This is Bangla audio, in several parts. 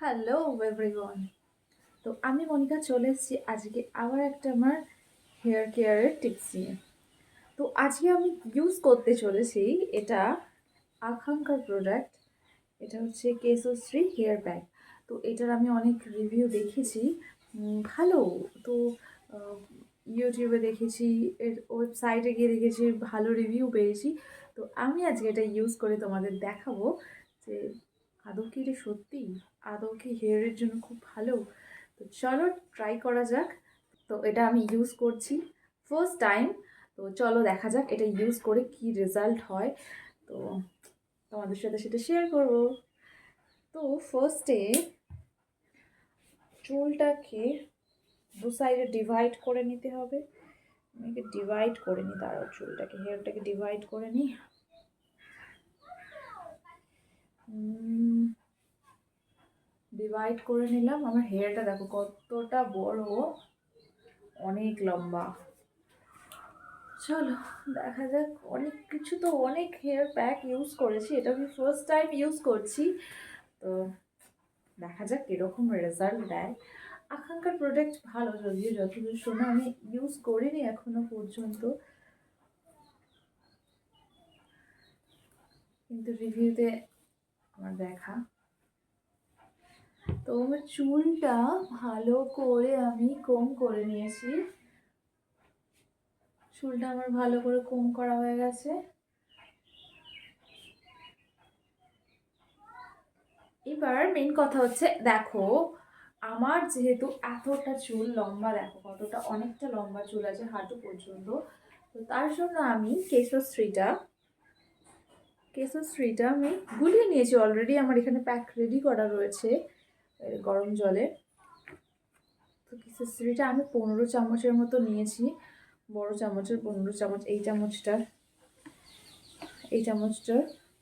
Hello everyone. তো আমি মনিকা চলে এসেছি আজকে আবার একটা আমার হেয়ার কেয়ারের টিপস নিয়ে। তো আজকে আমি ইউজ করতে চলেছি এটা আকাঙ্ক্ষার প্রোডাক্ট। এটা হচ্ছে কেশশ্রী হেয়ার প্যাক। তো এটার আমি অনেক রিভিউ দেখেছি, ভালো। তো ইউটিউবে দেখেছি, এর ওয়েবসাইটে গিয়ে দেখেছি, ভালো রিভিউ পেয়েছি। তো আমি আজকে এটা ইউজ করে তোমাদের দেখাবো যে আদৌ কি এটা সত্যি, আদৌ কি হেয়ারের জন্য খুব ভালো। তো চলো ট্রাই করা যাক। তো এটা আমি ইউজ করছি ফার্স্ট টাইম। তো চলো দেখা যাক এটা ইউজ করে কি রেজাল্ট হয়। তো তোমাদের সাথে সেটা শেয়ার করব। তো ফার্স্টে চুলটাকে দু সাইডে ডিভাইড করে নিতে হবে। আমি ডিভাইড করে নিই, তারও চুলটাকে হেয়ারটাকে ডিভাইড করে নিই। ডিভাইড করে নিলাম। আমার হেয়ারটা দেখো কতটা বড়, অনেক লম্বা। চলো দেখা যাক। অনেক কিছু তো, অনেক হেয়ার প্যাক ইউজ করেছি, এটা আমি ফার্স্ট টাইম ইউজ করছি। তো দেখা যাক কীরকম রেজাল্ট দেয়। আকাঙ্ক্ষার প্রোডাক্ট ভালো, যদিও যতদূর শোনা আমি ইউজ করিনি এখনো পর্যন্ত, কিন্তু রিভিউতে আমার দেখা। তো আমার চুলটা ভালো করে আমি কোম করে নিয়েছি। চুলটা আমার ভালো করে কোম করা হয়ে গেছে। এবার মেন কথা হচ্ছে, দেখো আমার যেহেতু এতটা চুল লম্বা, দেখো কতটা, অনেকটা লম্বা চুল আছে হাঁটু পর্যন্ত। তো তার জন্য আমি কেশশ্রীটা আমি গুলিয়ে নিয়েছি অলরেডি। আমার এখানে প্যাক রেডি করা রয়েছে গরম জলে। তো কেশশ্রীটা আমি 15 চামচের মতো নিয়েছি, বড় চামচের 15 চামচ। এই চামচটার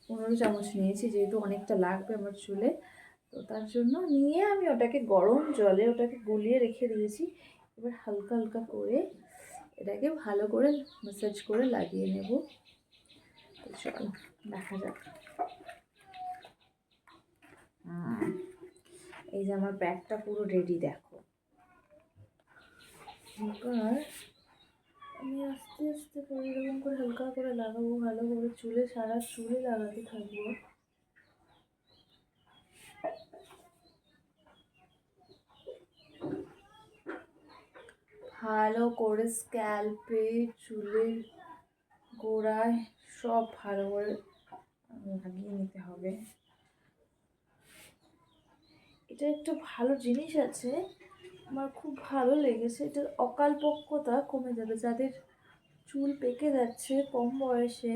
15 চামচ নিয়েছি, যেহেতু অনেকটা লাগবে আমার চুলে। তো তার জন্য নিয়ে আমি ওটাকে গরম জলে ওটাকে গুলিয়ে রেখে দিয়েছি। এবার হালকা হালকা করে এটাকে ভালো করে ম্যাসাজ করে লাগিয়ে নেব। তো চল দেখা যাক। এই যে আমার প্যাকটা পুরো রেডি, দেখো। এবার আমি আস্তে আস্তে করে এরকম করে হালকা করে লাগাবো, ভালো করে চুলে, সারা চুলে লাগাতে থাকবো। ভালো করে স্ক্যাল্পে, চুলের গোড়ায় সব ভালো করে লাগিয়ে নিতে হবে। এটা একটা ভালো জিনিস আছে, আমার খুব ভালো লেগেছে। এটার অকালপক্কতা কমে যাবে, যাদের চুল পেকে যাচ্ছে কম বয়সে,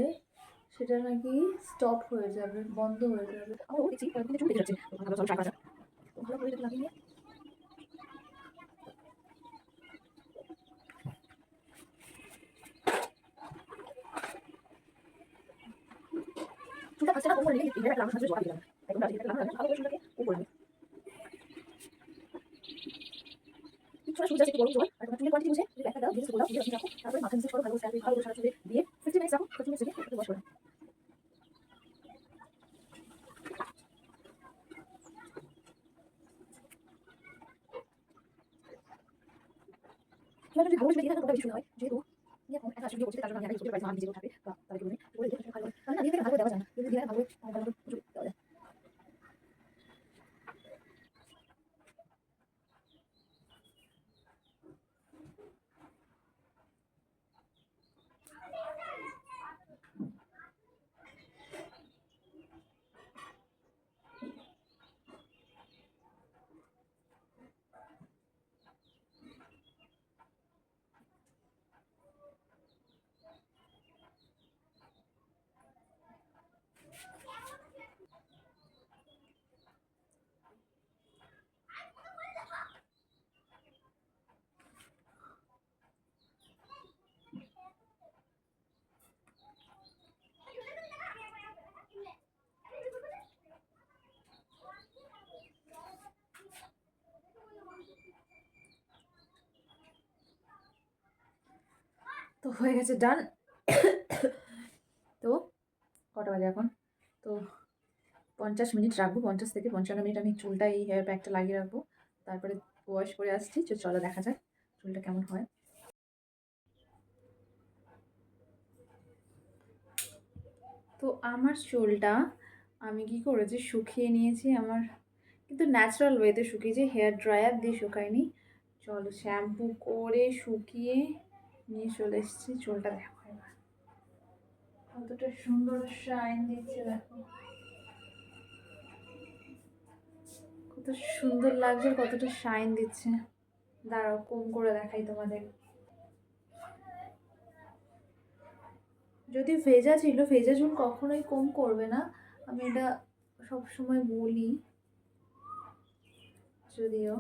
সেটা নাকি স্টপ হয়ে যাবে, বন্ধ হয়ে যাবে। আমার দেখছি কয়েকদিন চুল পেকে যাচ্ছে, ভালো ট্রাই করা যাক। তো ভালো করে এটা লাগিয়ে চুলটা আসছে না, কম করে নিলে এর একটা লাগানোর সাথে জোড়া দিয়ে যাবে। একদম এটা লাগানো ভালো করে চুলটাকে কম করে নিই। কিছু না, চুল জাস্ট একটু গরম জল আর তোমার চুলের কোয়ান্টিটি বুঝে যদি একটা দাও, দিয়ে গোলাও, দিয়ে রাখো। তারপরে মাথা নিচে করো, ভালো করে স্ক্যাল্পে ভালো করে সারা চুলে দিয়ে 50 মিনিটস রাখো। 50 মিনিটস রেখে একটু ওয়াশ করে নাও। চুলটা যদি ভালো করে দিয়ে থাকো, বেশি সুন্দর হয়। যেহেতু এখন একা ভিডিও করছি, তার জন্য আমি একাই করতে পারি, আমি নিজেও থাকবে বা তাদেরকে বলি করে দিতে ভালো করে। তাহলে না দিয়ে ভালো করে দেওয়া যায় না, যদি দিয়ে ভালো করে ভালো করে দেওয়া যায়। তো হয়ে গেছে, ডান। তো কটা বাজে এখন? তো 50 মিনিট রাখবো, 50 থেকে 55 মিনিট আমি চুলটা এই হেয়ার প্যাকটা লাগিয়ে রাখবো, তারপরে ওয়াশ করে আসছি। চলো দেখা যাক চুলটা কেমন হয়। তো আমার চুলটা আমি কি করেছি, শুকিয়ে নিয়েছি আমার, কিন্তু ন্যাচারাল ওয়েতে শুকিয়েছি, হেয়ার ড্রায়ার দিয়ে শুকায়নি। চলো শ্যাম্পু করে শুকিয়ে নিয়ে চলে এসেছি। চুলটা দেখো এবার কতটা সুন্দর শাইন দিচ্ছে, দেখো কত সুন্দর লাগছে, কতটা শাইন দিচ্ছে। দাঁড়াও কম করে দেখাই তোমাদের। যদি ভেজা ছিল, ভেজা চুল কখনোই কম করবে না, আমি এটা সবসময় বলি। যদিও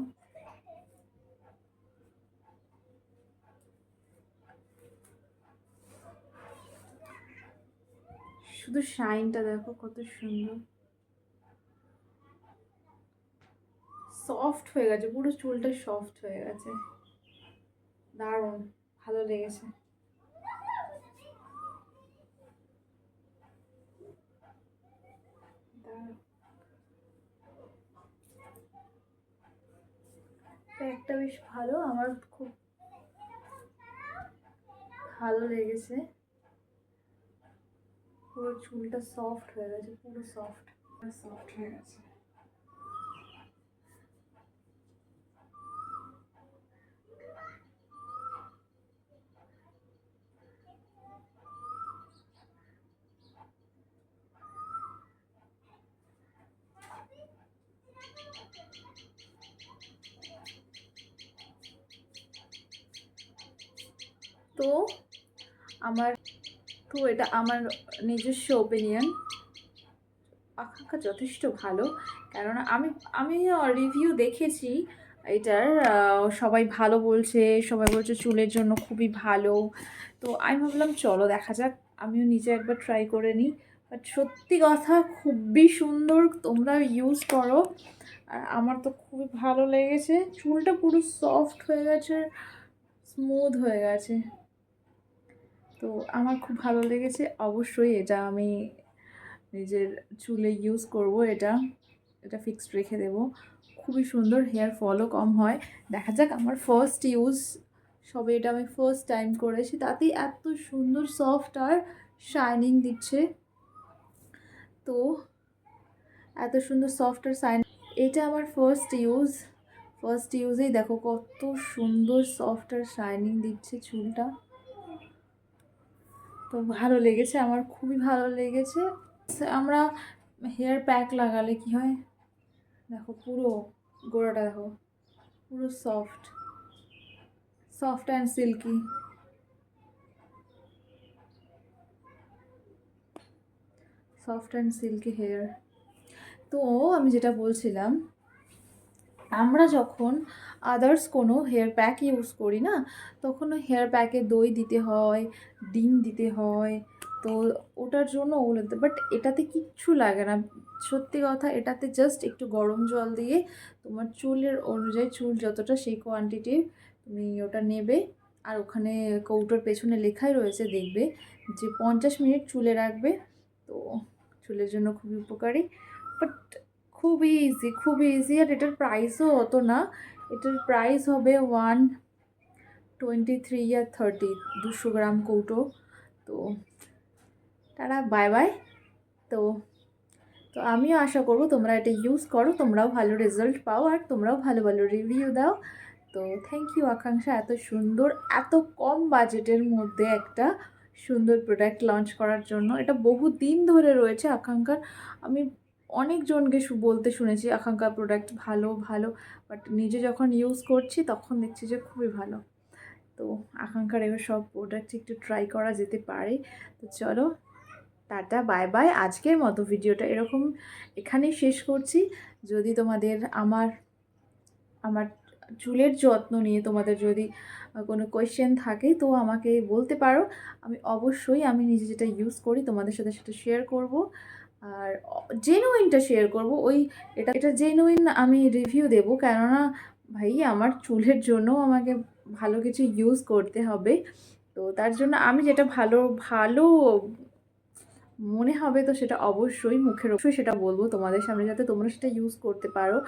শুধু শাইনটা দেখো কত সুন্দর, সফট হয়ে গেছে, পুরো চুলটা সফট হয়ে গেছে, দারুণ ভালো লেগেছে। প্যাকটা বেশ ভালো, আমার খুব ভালো লেগেছে। পুরো চুলটা সফট হয়ে গেছে, পুরো সফট সফট হয়ে গেছে। তো আমার তো এটা আমার নিজস্ব ওপিনিয়ন, আকাঙ্ক্ষা যথেষ্ট ভালো। কেননা আমি রিভিউ দেখেছি এটার, সবাই ভালো বলছে, সবাই বলছে চুলের জন্য খুবই ভালো। তো আমি ভাবলাম চলো দেখা যাক, আমিও নিজে একবার ট্রাই করে নিই। বাট সত্যি কথা খুবই সুন্দর, তোমরা ইউজ করো। আর আমার তো খুবই ভালো লেগেছে, চুলটা পুরো সফট হয়ে গেছে, স্মুথ হয়ে গেছে। তো আমার খুব ভালো লেগেছে, অবশ্যই এটা আমি নিজের চুলে ইউজ করব। এটা এটা ফিক্সড রেখে দেব, খুবই সুন্দর, হেয়ার ফলও কম হয়। দেখা যাক, আমার ফার্স্ট ইউজ, সবে এটা আমি ফার্স্ট টাইম করেছি, তাতেই এত সুন্দর সফট আর শাইনিং দিচ্ছে। তো এত সুন্দর সফট আর শাইন, এটা আমার ফার্স্ট ইউজেই দেখো কত সুন্দর সফট আর শাইনিং দিচ্ছে চুলটা। তো ভালো লেগেছে, আমার খুবই ভালো লেগেছে। আমরা হেয়ার প্যাক লাগালে কি হয়, দেখো পুরো গোড়াটা দেখো পুরো soft, soft and silky, soft and silky hair. তো আমি যেটা বলছিলাম, আমরা যখন আদার্স কোনো হেয়ার প্যাক ইউজ করি না, তখন ওই হেয়ার প্যাকে দই দিতে হয়, ডিম দিতে হয়। তো ওটার জন্য ওগুলো দিতে, বাট এটাতে কিচ্ছু লাগে না। সত্যি কথা, এটাতে জাস্ট একটু গরম জল দিয়ে তোমার চুলের অনুযায়ী, চুল যতটা সেই কোয়ান্টিটির তুমি ওটা নেবে। আর ওখানে কৌটোর পেছনে লেখাই রয়েছে, দেখবে যে 50 মিনিট চুলে রাখবে। তো চুলের জন্য খুবই উপকারী, বাট খুবই ইজি। আর এটার প্রাইসও অত না, এটার প্রাইস হবে 123 আর 30, 200 গ্রাম কৌটো। তো তারা বাই বাই। তো তো আমিও আশা করবো তোমরা এটা ইউজ করো, তোমরাও ভালো রেজাল্ট পাও, আর তোমরাও ভালো ভালো রিভিউ দাও। তো থ্যাংক ইউ আকাঙ্ক্ষা, এত সুন্দর, এত কম বাজেটের মধ্যে একটা সুন্দর প্রোডাক্ট লঞ্চ করার জন্য। এটা বহু দিন ধরে রয়েছে আকাঙ্ক্ষার, আমি অনেকজনকে বলতে শুনেছি আকাঙ্ক্ষার প্রোডাক্ট ভালো ভালো, বাট নিজে যখন ইউজ করছি তখন দেখছি যে খুবই ভালো। তো আকাঙ্ক্ষার এবার সব প্রোডাক্ট একটু ট্রাই করা যেতে পারে। তো চলো টাটা বাই বাই, আজকের মতো ভিডিওটা এরকম এখানেই শেষ করছি। যদি তোমাদের আমার আমার চুলের যত্ন নিয়ে তোমাদের যদি কোনো কোয়েশ্চেন থাকে, তো আমাকে বলতে পারো। আমি অবশ্যই আমি নিজে যেটা ইউজ করি তোমাদের সাথে সেটা শেয়ার করব, আর জেনুইনটা শেয়ার করব। ওই এটা জেনুইন আমি রিভিউ দেব, কেননা ভাই আমার চুলের জন্য আমাকে ভালো কিছু ইউজ করতে হবে। তো তার জন্য আমি যেটা ভালো ভালো মনে হবে তো সেটা অবশ্যই অবশ্যই সেটা বলবো তোমাদের সামনে, যাতে তোমরা সেটা ইউজ করতে পারো।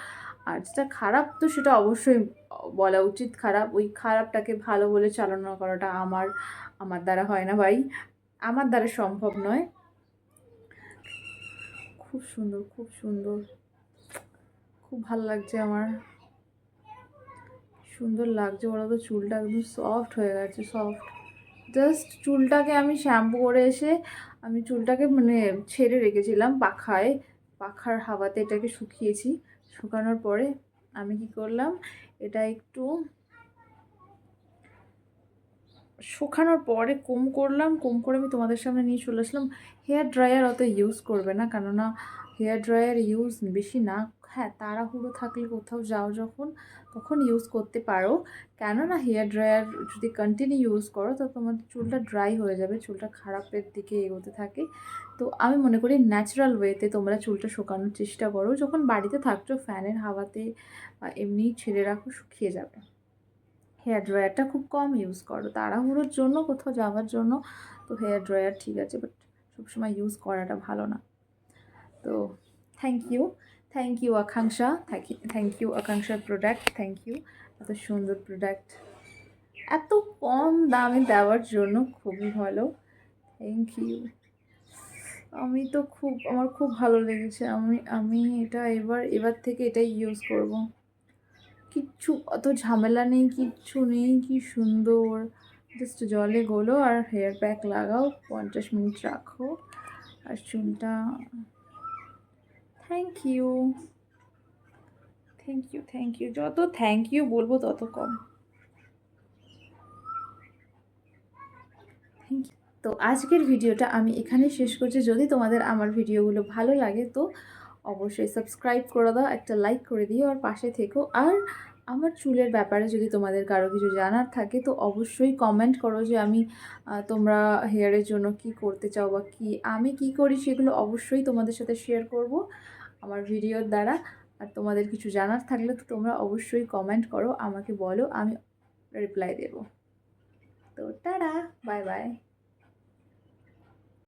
আর যেটা খারাপ তো সেটা অবশ্যই বলা উচিত। খারাপ, ওই খারাপটাকে ভালো বলে চালনা করাটা আমার দ্বারা হয় না ভাই, আমার দ্বারা সম্ভব নয়। খুব সুন্দর, খুব সুন্দর, খুব ভালো লাগছে আমার, সুন্দর লাগছে। ওরা তো চুলটা একদম সফট হয়ে গেছে, সফট। জাস্ট চুলটাকে আমি শ্যাম্পু করে এসে আমি চুলটাকে মানে ছেড়ে রেখেছিলাম পাখায়, পাখার হাওয়াতে এটাকে শুকিয়েছি। শুকানোর পরে আমি কি করলাম, এটা একটু শুকানোর পরে করলাম, করে আমি তোমাদের সামনে নিয়ে চলে আসলাম। হেয়ার ড্রায়ার অত ইউজ করবে না, কেননা হেয়ার ড্রায়ার ইউজ বেশি না। হ্যাঁ, তাড়াহুড়ো থাকলে কোথাও যাও যখন, তখন ইউজ করতে পারো। কেননা হেয়ার ড্রায়ার যদি কন্টিনিউ ইউজ করো তো তোমার চুলটা ড্রাই হয়ে যাবে, চুলটা খারাপের দিকে এগোতে থাকে। তো আমি মনে করি ন্যাচারাল ওয়েতে তোমরা চুলটা শুকানোর চেষ্টা করো। যখন বাড়িতে থাকছো ফ্যানের হাওয়াতে বা এমনি ছেড়ে রাখো, শুকিয়ে যাবে। হেয়ার ড্রায়ারটা খুব কম ইউজ করো তাড়াহুড়োর জন্য, কোথাও যাওয়ার জন্য তো হেয়ার ড্রায়ার ঠিক আছে, বাট সবসময় ইউজ করাটা ভালো না। তো থ্যাংক ইউ আকাঙ্ক্ষা, থ্যাংক ইউ আকাঙ্ক্ষার প্রোডাক্ট, থ্যাংক ইউ এত সুন্দর প্রোডাক্ট এত কম দামে দেওয়ার জন্য, খুবই ভালো, থ্যাংক ইউ। আমার খুব ভালো লেগেছে। আমি এটা এবার থেকে এটাই ইউজ করব। কিচ্ছু অত ঝামেলা নেই, কিচ্ছু নেই, কি সুন্দর। জাস্ট জলে গোলো আর হেয়ার প্যাক লাগাও, 50 মিনিট রাখো আর চুলটা। থ্যাংক ইউ, থ্যাংক ইউ, যত থ্যাংক ইউ বলবো তত কম। Thank you. তো আজকের ভিডিওটা আমি এখানে শেষ করছি। যদি তোমাদের আমার ভিডিওগুলো ভালো লাগে তো অবশ্যই সাবস্ক্রাইব করে দাও, একটা লাইক করে দিও আর পাশে থেকো। আর আমার চুলের ব্যাপারে যদি তোমাদের কারো কিছু জানার থাকে তো অবশ্যই কমেন্ট করো, যে তোমরা হেয়ারের জন্য কি করতে চাও বা আমি কি করি সেগুলো অবশ্যই তোমাদের সাথে শেয়ার করব আমার ভিডিওর দ্বারা। আর তোমাদের কিছু জানার থাকলে তো তোমরা অবশ্যই কমেন্ট করো, আমাকে বলো, আমি রিপ্লাই দেবো। তো টাটা, বাই বাই।